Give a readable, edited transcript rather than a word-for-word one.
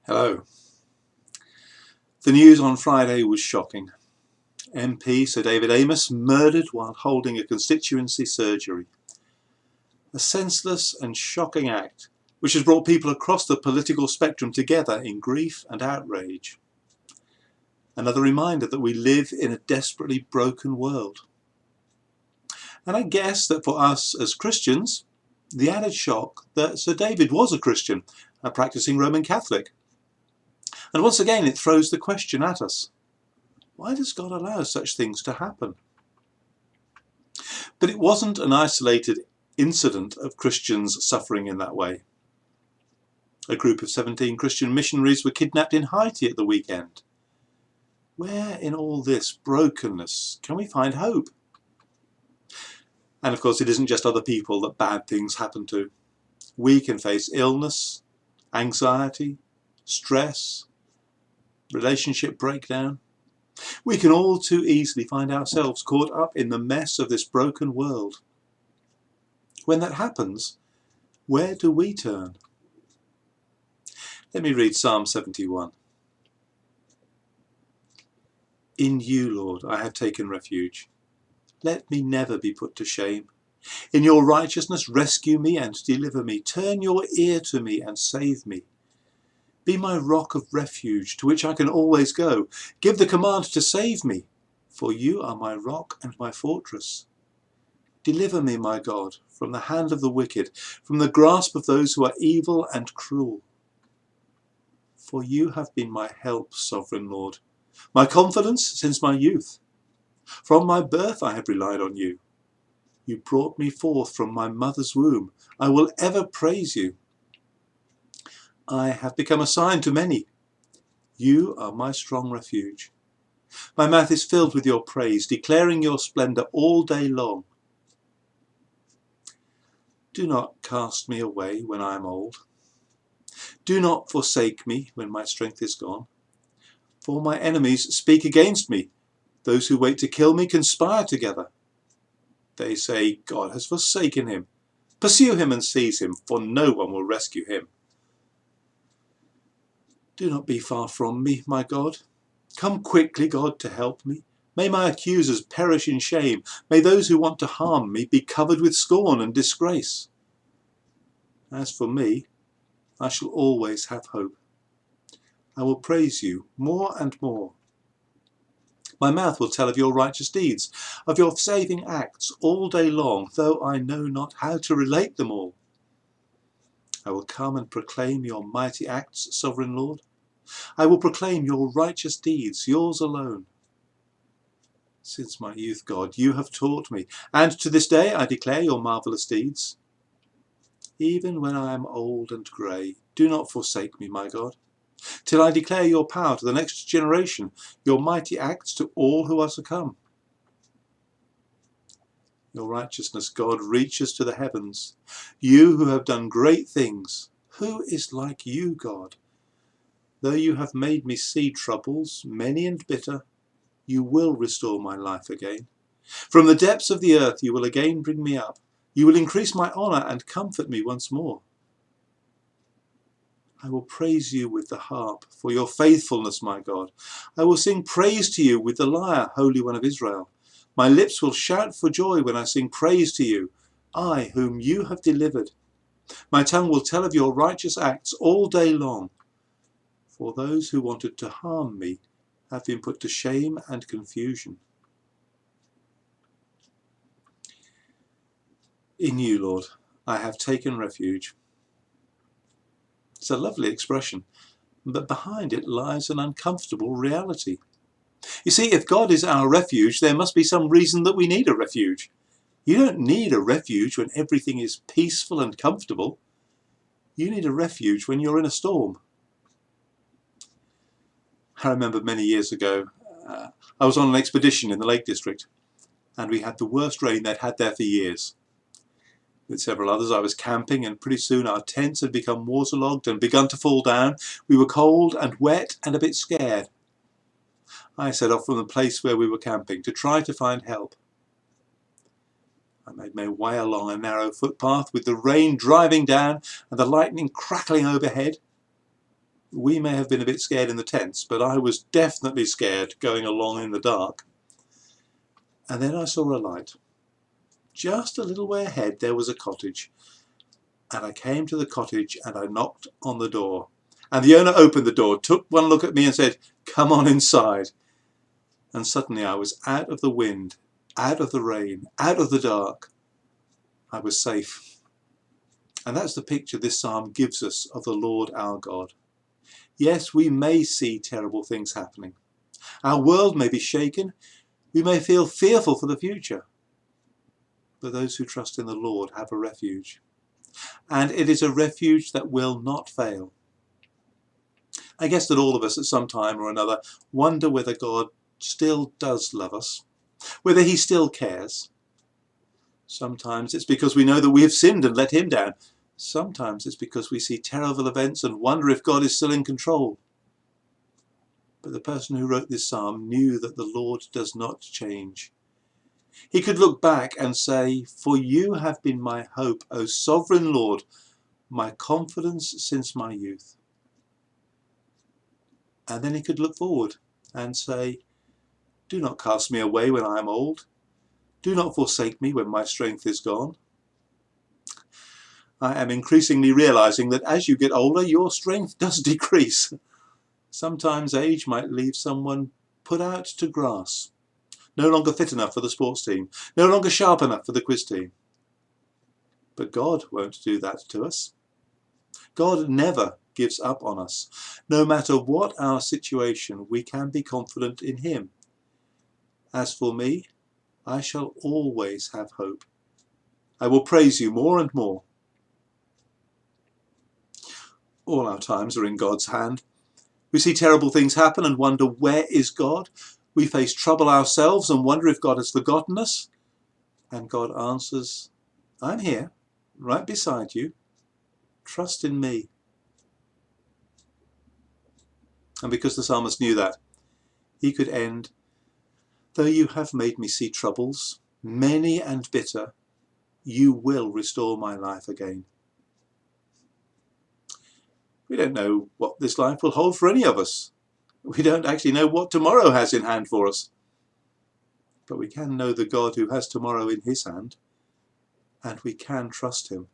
Hello. The news on Friday was shocking. MP Sir David Amess murdered while holding a constituency surgery. A senseless and shocking act which has brought people across the political spectrum together in grief and outrage. Another reminder that we live in a desperately broken world. And I guess that for us as Christians, the added shock that Sir David was a Christian, a practicing Roman Catholic. And once again it throws the question at us. Why does God allow such things to happen? But it wasn't an isolated incident of Christians suffering in that way. A group of 17 Christian missionaries were kidnapped in Haiti at the weekend. Where in all this brokenness can we find hope? And of course it isn't just other people that bad things happen to. We can face illness, anxiety, stress, relationship breakdown. We can all too easily find ourselves caught up in the mess of this broken world. When that happens, where do we turn? Let me read Psalm 71. In you, Lord, I have taken refuge. Let me never be put to shame. In your righteousness rescue me and deliver me. Turn your ear to me and save me. Be my rock of refuge to which I can always go. Give the command to save me, for you are my rock and my fortress. Deliver me, my God, from the hand of the wicked, from the grasp of those who are evil and cruel. For you have been my help, sovereign Lord, my confidence since my youth. From my birth I have relied on you. You brought me forth from my mother's womb. I will ever praise you. I have become a sign to many. You are my strong refuge. My mouth is filled with your praise, declaring your splendour all day long. Do not cast me away when I am old. Do not forsake me when my strength is gone. For my enemies speak against me. Those who wait to kill me conspire together. They say, God has forsaken him. Pursue him and seize him, for no one will rescue him. Do not be far from me, my God. Come quickly, God, to help me. May my accusers perish in shame. May those who want to harm me be covered with scorn and disgrace. As for me, I shall always have hope. I will praise you more and more. My mouth will tell of your righteous deeds, of your saving acts all day long, though I know not how to relate them all. I will come and proclaim your mighty acts, sovereign Lord. I will proclaim your righteous deeds, yours alone. Since my youth, God, you have taught me, and to this day I declare your marvellous deeds. Even when I am old and grey, do not forsake me, my God, till I declare your power to the next generation, your mighty acts to all who are to come. Your righteousness, God, reaches to the heavens. You who have done great things, who is like you, God? Though you have made me see troubles, many and bitter, you will restore my life again. From the depths of the earth you will again bring me up. You will increase my honour and comfort me once more. I will praise you with the harp for your faithfulness, my God. I will sing praise to you with the lyre, Holy One of Israel. My lips will shout for joy when I sing praise to you, I whom you have delivered. My tongue will tell of your righteous acts all day long. For those who wanted to harm me have been put to shame and confusion. In you, Lord, I have taken refuge. It's a lovely expression, but behind it lies an uncomfortable reality. You see, if God is our refuge, there must be some reason that we need a refuge. You don't need a refuge when everything is peaceful and comfortable. You need a refuge when you're in a storm. I remember many years ago, I was on an expedition in the Lake District, and we had the worst rain they'd had there for years. With several others I was camping, and pretty soon our tents had become waterlogged and begun to fall down. We were cold and wet and a bit scared. I set off from the place where we were camping to try to find help. I made my way along a narrow footpath with the rain driving down and the lightning crackling overhead. We may have been a bit scared in the tents, but I was definitely scared going along in the dark. And then I saw a light. Just a little way ahead there was a cottage, and I came to the cottage and I knocked on the door. And the owner opened the door, took one look at me and said, "Come on inside." And suddenly I was out of the wind, out of the rain, out of the dark. I was safe. And that's the picture this psalm gives us of the Lord our God. Yes, we may see terrible things happening. Our world may be shaken. We may feel fearful for the future. But those who trust in the Lord have a refuge. And it is a refuge that will not fail. I guess that all of us at some time or another wonder whether God still does love us, whether he still cares. Sometimes it's because we know that we have sinned and let him down. Sometimes it's because we see terrible events and wonder if God is still in control. But the person who wrote this psalm knew that the Lord does not change. He could look back and say, "For you have been my hope, O sovereign Lord, my confidence since my youth." And then he could look forward and say, "Do not cast me away when I am old. Do not forsake me when my strength is gone." I am increasingly realizing that as you get older, your strength does decrease. Sometimes age might leave someone put out to grass, no longer fit enough for the sports team, no longer sharp enough for the quiz team. But God won't do that to us. God never gives up on us. No matter what our situation, we can be confident in him. As for me, I shall always have hope. I will praise you more and more. All our times are in God's hand. We see terrible things happen and wonder, where is God? We face trouble ourselves and wonder if God has forgotten us. And God answers, "I'm here, right beside you. Trust in me." And because the psalmist knew that, he could end, "Though you have made me see troubles, many and bitter, you will restore my life again." We don't know what this life will hold for any of us. We don't actually know what tomorrow has in hand for us. But we can know the God who has tomorrow in his hand, and we can trust him.